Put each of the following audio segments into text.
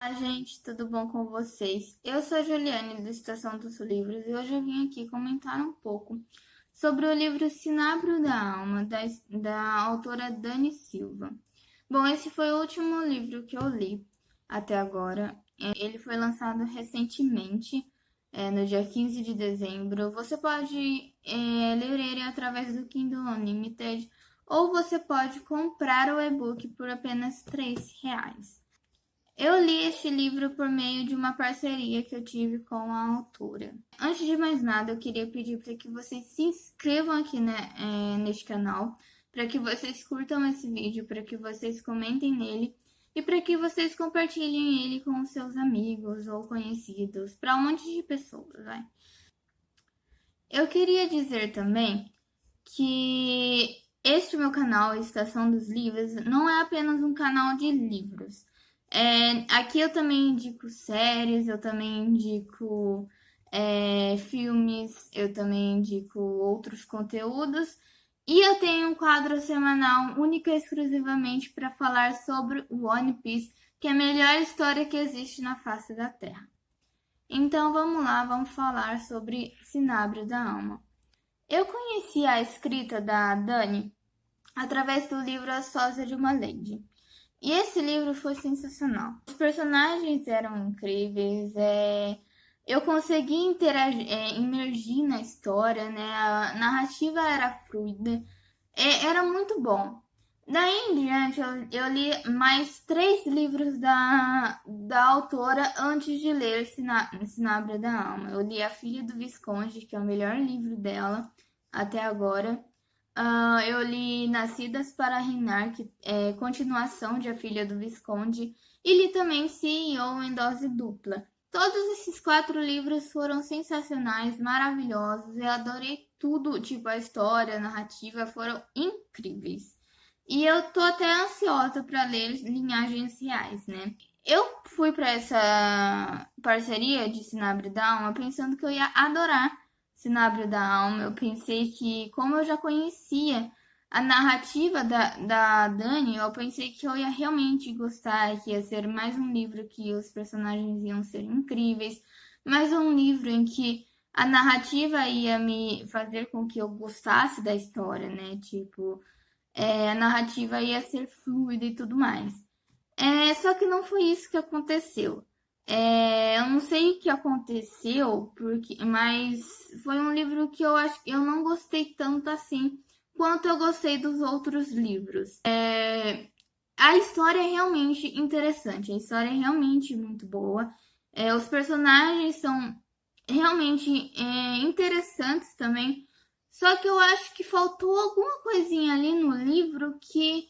Olá, gente, tudo bom com vocês? Eu sou a Juliane, do Estação dos Livros, e hoje eu vim aqui comentar um pouco sobre o livro Cinábrio da Alma, da autora Dani Silva. Bom, esse foi o último livro que eu li até agora. Ele foi lançado recentemente, no dia 15 de dezembro. Você pode ler ele através do Kindle Unlimited, ou você pode comprar o e-book por apenas R$ 3. Eu li este livro por meio de uma parceria que eu tive com a autora. Antes de mais nada, eu queria pedir para que vocês se inscrevam aqui, neste canal, para que vocês curtam esse vídeo, para que vocês comentem nele e para que vocês compartilhem ele com os seus amigos ou conhecidos, para um monte de pessoas, vai. Eu queria dizer também que este meu canal, Estação dos Livros, não é apenas um canal de livros. Aqui eu também indico séries, eu também indico filmes, eu também indico outros conteúdos. E eu tenho um quadro semanal única e exclusivamente para falar sobre o One Piece, que é a melhor história que existe na face da Terra. Então vamos lá, vamos falar sobre Cinábrio da Alma. Eu conheci a escrita da Dani através do livro A Sósia de uma Lady. E esse livro foi sensacional. Os personagens eram incríveis, eu consegui imergir na história, né? A narrativa era fluida, era muito bom. Daí em diante, eu li mais 3 livros da autora antes de ler Cinábria da Alma. Eu li A Filha do Visconde, que é o melhor livro dela até agora. Eu li Nascidas para Reinar, que é continuação de A Filha do Visconde, e li também CEO em Dose Dupla. Todos esses 4 livros foram sensacionais, maravilhosos, eu adorei tudo, tipo a história, a narrativa, foram incríveis. E eu tô até ansiosa para ler Linhagens Reais, né? Eu fui para essa parceria de Cinábrio da Alma pensando que eu ia adorar Cinábrio da Alma. Eu pensei que, como eu já conhecia a narrativa da Dani, eu pensei que eu ia realmente gostar, que ia ser mais um livro que os personagens iam ser incríveis, mais um livro em que a narrativa ia me fazer com que eu gostasse da história, né? Tipo, a narrativa ia ser fluida e tudo mais. Só que não foi isso que aconteceu. Eu não sei o que aconteceu, mas foi um livro que eu acho que eu não gostei tanto assim quanto eu gostei dos outros livros. A história é realmente interessante, a história é realmente muito boa. Os personagens são realmente interessantes também. Só que eu acho que faltou alguma coisinha ali no livro que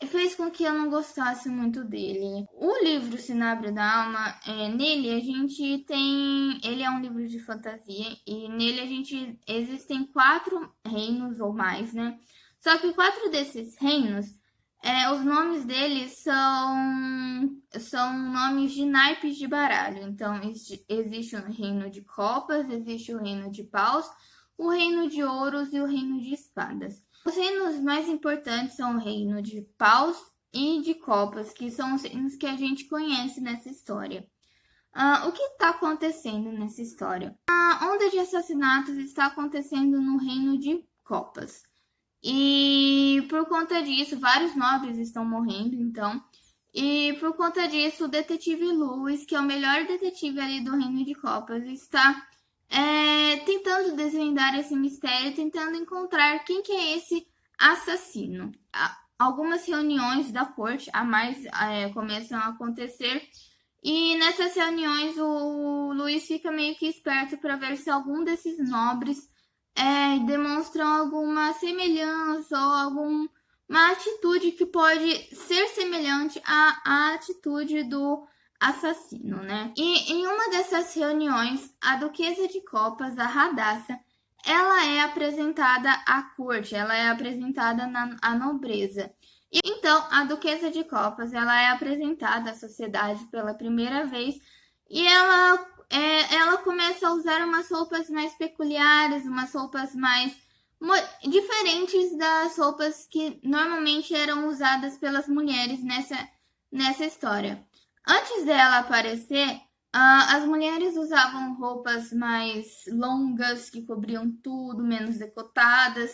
fez com que eu não gostasse muito dele. O livro Cinábrio da Alma, nele a gente tem... Ele é um livro de fantasia e nele existem 4 reinos ou mais, né? Só que 4 desses reinos, os nomes deles são nomes de naipes de baralho. Então, existe o reino de copas, existe o reino de paus, o reino de ouros e o reino de espadas. Os reinos mais importantes são o reino de paus e de copas, que são os reinos que a gente conhece nessa história. O que está acontecendo nessa história? A onda de assassinatos está acontecendo no reino de copas. E por conta disso, vários nobres estão morrendo, então. E por conta disso, o detetive Lewis, que é o melhor detetive ali do reino de copas, está tentando desvendar esse mistério, tentando encontrar quem que é esse assassino. Algumas reuniões da corte a mais começam a acontecer e nessas reuniões o Luiz fica meio que esperto para ver se algum desses nobres demonstram alguma semelhança ou alguma atitude que pode ser semelhante à atitude do assassino, né? E em uma dessas reuniões, a Duquesa de Copas, a Radassa, ela é apresentada à corte, ela é apresentada à nobreza. E então, a Duquesa de Copas, ela é apresentada à sociedade pela primeira vez e ela começa a usar umas roupas mais peculiares, umas roupas mais diferentes das roupas que normalmente eram usadas pelas mulheres nessa história. Antes dela aparecer, as mulheres usavam roupas mais longas, que cobriam tudo, menos decotadas.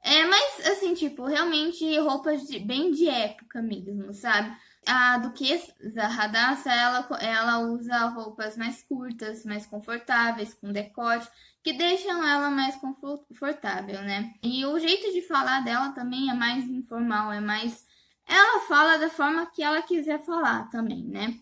Mas assim, tipo, realmente roupas bem de época mesmo, sabe? A Duquesa Radassa, ela usa roupas mais curtas, mais confortáveis, com decote, que deixam ela mais confortável, né? E o jeito de falar dela também é mais informal, é mais. Ela fala da forma que ela quiser falar também, né?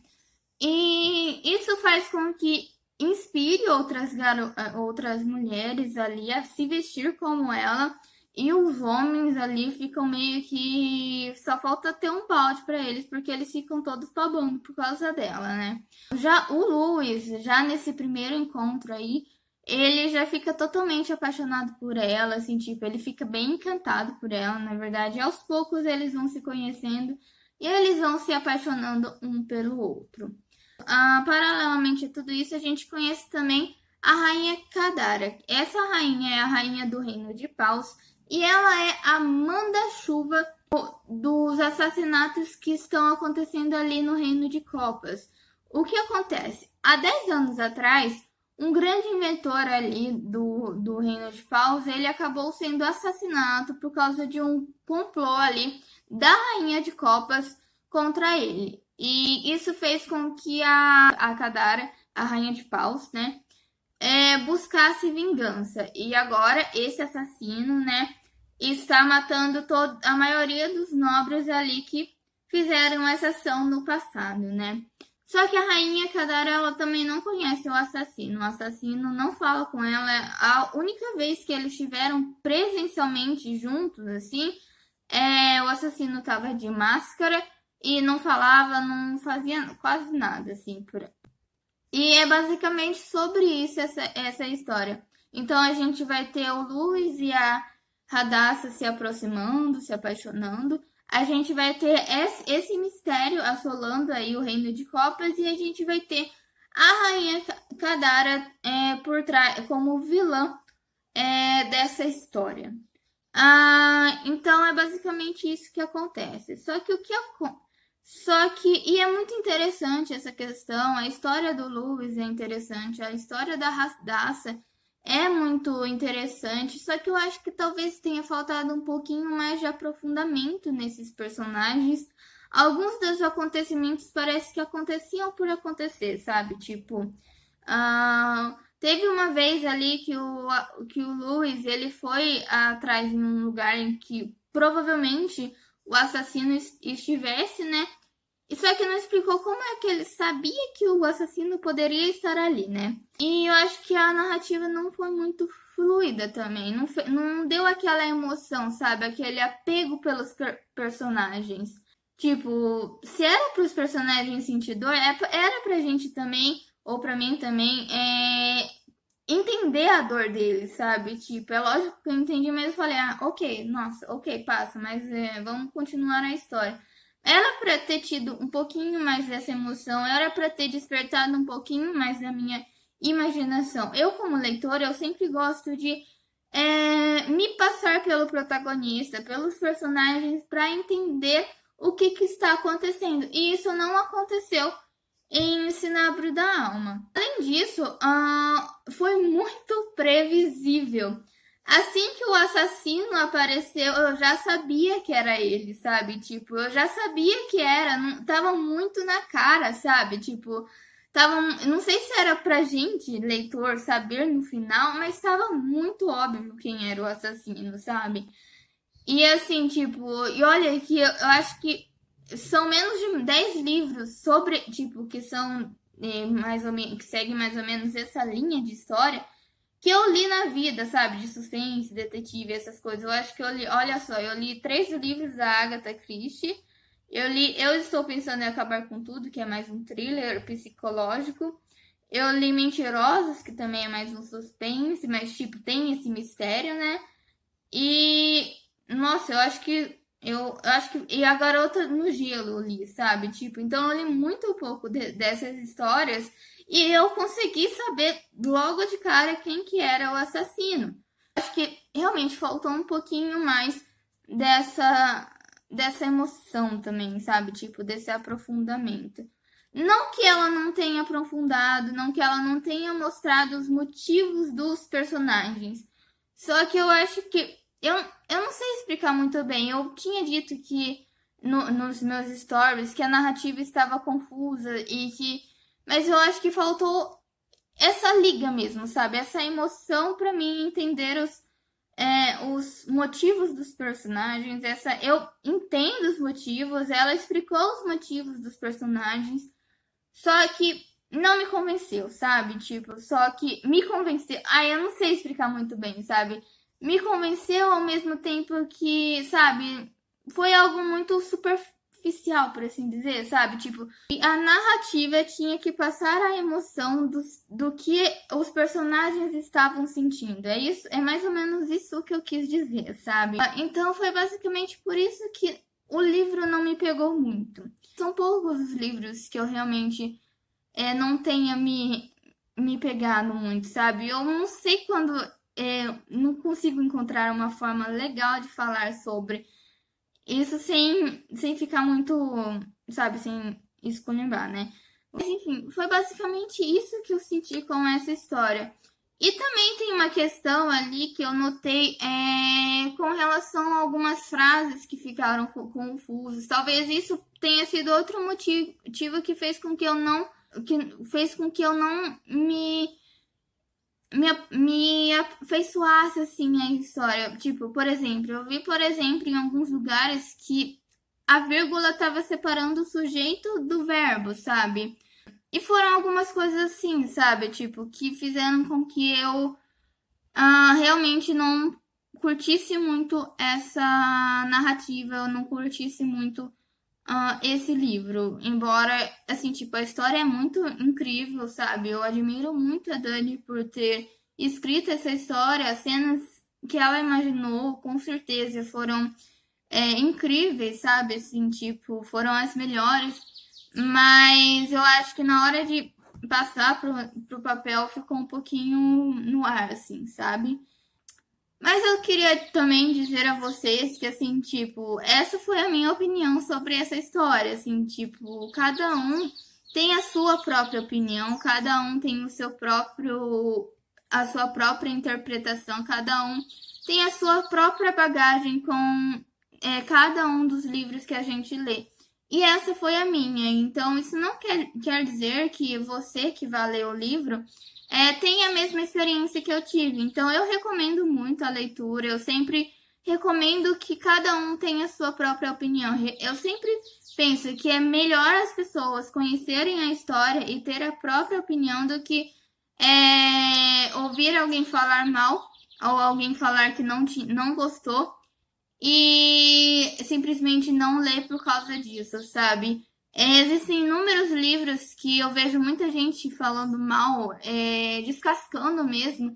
E isso faz com que inspire outras mulheres ali a se vestir como ela. E os homens ali ficam meio que só falta ter um balde para eles, porque eles ficam todos babando por causa dela, né? Já o Louis, já nesse primeiro encontro aí, ele já fica totalmente apaixonado por ela, assim, tipo, ele fica bem encantado por ela, na verdade. E aos poucos eles vão se conhecendo e eles vão se apaixonando um pelo outro. Paralelamente a tudo isso, a gente conhece também a rainha Kadara. Essa rainha é a rainha do reino de Paus e ela é a manda-chuva dos assassinatos que estão acontecendo ali no reino de Copas. O que acontece? Há 10 anos atrás, um grande inventor ali do reino de Paus, ele acabou sendo assassinado por causa de um complô ali da rainha de Copas contra ele. E isso fez com que a Kadara, a rainha de Paus, né, buscasse vingança. E agora esse assassino, né, está matando a maioria dos nobres ali que fizeram essa ação no passado, né? Só que a rainha Kadara, ela também não conhece o assassino. O assassino não fala com ela. A única vez que eles estiveram presencialmente juntos, assim, o assassino estava de máscara e não falava, não fazia quase nada, assim. E é basicamente sobre isso essa história. Então a gente vai ter o Louis e a Radassa se aproximando, se apaixonando. A gente vai ter esse mistério assolando aí o reino de Copas e a gente vai ter a rainha Kadara por trás como vilã dessa história. Então é basicamente isso que acontece. E é muito interessante essa questão. A história do Louis é interessante, a história da Radassa é muito interessante, só que eu acho que talvez tenha faltado um pouquinho mais de aprofundamento nesses personagens. Alguns dos acontecimentos parece que aconteciam por acontecer, sabe? Tipo, teve uma vez ali que o Louis, ele foi atrás de um lugar em que provavelmente o assassino estivesse, né? E só que não explicou como é que ele sabia que o assassino poderia estar ali, né? E eu acho que a narrativa não foi muito fluida também. Não deu aquela emoção, sabe? Aquele apego pelos personagens. Tipo, se era para os personagens sentir dor, era pra gente também, ou pra mim também, entender a dor deles, sabe? Tipo, é lógico que eu entendi, mas eu falei, ok, nossa, ok, passa, mas vamos continuar a história. Era para ter tido um pouquinho mais dessa emoção, era para ter despertado um pouquinho mais da minha imaginação. Eu, como leitora, eu sempre gosto de me passar pelo protagonista, pelos personagens, para entender o que está acontecendo. E isso não aconteceu em Cinabro da Alma. Além disso, foi muito previsível. Assim que o assassino apareceu, eu já sabia que era ele, sabe? Tipo, eu já sabia que era, não, tava muito na cara, sabe? Tipo, não sei se era pra gente, leitor, saber no final, mas tava muito óbvio quem era o assassino, sabe? E assim, tipo, e olha que eu acho que são menos de 10 livros sobre, tipo, que são mais ou menos, que seguem mais ou menos essa linha de história que eu li na vida, sabe? De suspense, detetive, essas coisas. Eu acho que eu li, olha só, eu li 3 livros da Agatha Christie. Eu Estou Pensando em Acabar com Tudo, que é mais um thriller psicológico. Eu li Mentirosos, que também é mais um suspense, mas tipo, tem esse mistério, né? E nossa, eu acho que e A Garota no Gelo eu li, sabe? Tipo, então eu li muito pouco dessas histórias e eu consegui saber logo de cara quem que era o assassino. Acho que realmente faltou um pouquinho mais dessa emoção também, sabe? Tipo, desse aprofundamento. Não que ela não tenha aprofundado, não que ela não tenha mostrado os motivos dos personagens. Só que eu acho que. Eu não sei explicar muito bem. Eu tinha dito que nos meus stories que a narrativa estava confusa e que. Mas eu acho que faltou essa liga mesmo, sabe? Essa emoção para mim entender os motivos dos personagens. Eu entendo os motivos, ela explicou os motivos dos personagens, só que não me convenceu, sabe? Tipo, só que me convenceu. Eu não sei explicar muito bem, sabe? Me convenceu ao mesmo tempo que, sabe, foi algo muito superficial, por assim dizer, sabe? Tipo, a narrativa tinha que passar a emoção do que os personagens estavam sentindo. É isso, é mais ou menos isso que eu quis dizer, sabe? Então foi basicamente por isso que o livro não me pegou muito. São poucos os livros que eu realmente não tenha me pegado muito, sabe? Eu não sei quando não consigo encontrar uma forma legal de falar sobre isso sem ficar muito, sabe, sem esculhambar, né? Mas enfim, foi basicamente isso que eu senti com essa história. E também tem uma questão ali que eu notei com relação a algumas frases que ficaram confusas. Talvez isso tenha sido outro motivo que fez com que eu não me afeiçoasse assim a história. Tipo, por exemplo, eu vi, por exemplo, em alguns lugares que a vírgula estava separando o sujeito do verbo, sabe? E foram algumas coisas assim, sabe? Tipo, que fizeram com que eu realmente não curtisse muito essa narrativa, eu não curtisse muito esse livro. Embora, assim, tipo, a história é muito incrível, sabe? Eu admiro muito a Dani por ter escrito essa história, as cenas que ela imaginou, com certeza foram incríveis, sabe? Assim, tipo, foram as melhores. Mas eu acho que na hora de passar pro papel ficou um pouquinho no ar, assim, sabe? Mas eu queria também dizer a vocês que, assim, tipo, essa foi a minha opinião sobre essa história, assim, tipo, cada um tem a sua própria opinião, cada um tem a sua própria interpretação, cada um tem a sua própria bagagem com cada um dos livros que a gente lê. E essa foi a minha. Então, isso não quer dizer que você que vai ler o livro tem a mesma experiência que eu tive. Então, eu recomendo muito a leitura. Eu sempre recomendo que cada um tenha a sua própria opinião. Eu sempre penso que é melhor as pessoas conhecerem a história e ter a própria opinião do que ouvir alguém falar mal ou alguém falar que não gostou e simplesmente não ler por causa disso, sabe? Existem inúmeros livros que eu vejo muita gente falando mal, descascando mesmo,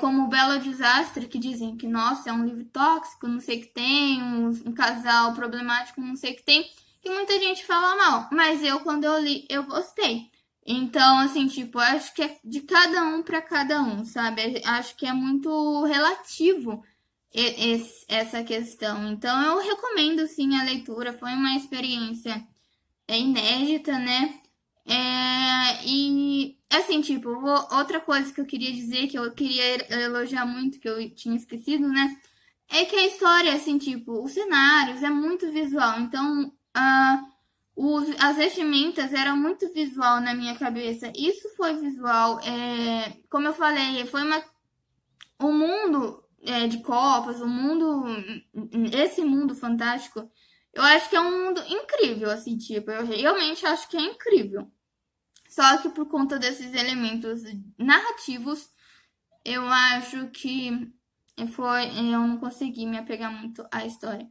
como o Belo Desastre, que dizem que, nossa, é um livro tóxico, não sei o que tem, um casal problemático, não sei o que tem, que muita gente fala mal. Mas eu, quando eu li, eu gostei. Então, assim, tipo, acho que é de cada um para cada um, sabe? Acho que é muito relativo essa questão. Então, eu recomendo, sim, a leitura. Foi uma experiência inédita, né? E assim, tipo, outra coisa que eu queria dizer, que eu queria elogiar muito, que eu tinha esquecido, né? É que a história, assim, tipo, os cenários é muito visual. Então, as vestimentas eram muito visual na minha cabeça. Isso foi visual. Como eu falei, foi o mundo de copas, esse mundo fantástico. Eu acho que é um mundo incrível, assim, tipo, eu realmente acho que é incrível. Só que por conta desses elementos narrativos, eu acho que eu não consegui me apegar muito à história.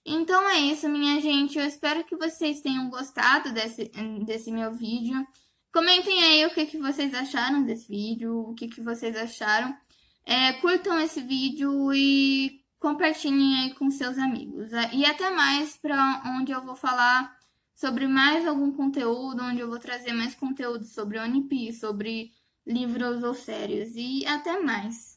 Então é isso, minha gente. Eu espero que vocês tenham gostado desse meu vídeo. Comentem aí o que vocês acharam desse vídeo, o que vocês acharam. Curtam esse vídeo e compartilhem aí com seus amigos. E até mais para onde eu vou falar sobre mais algum conteúdo, onde eu vou trazer mais conteúdo sobre One Piece, sobre livros ou séries. E até mais.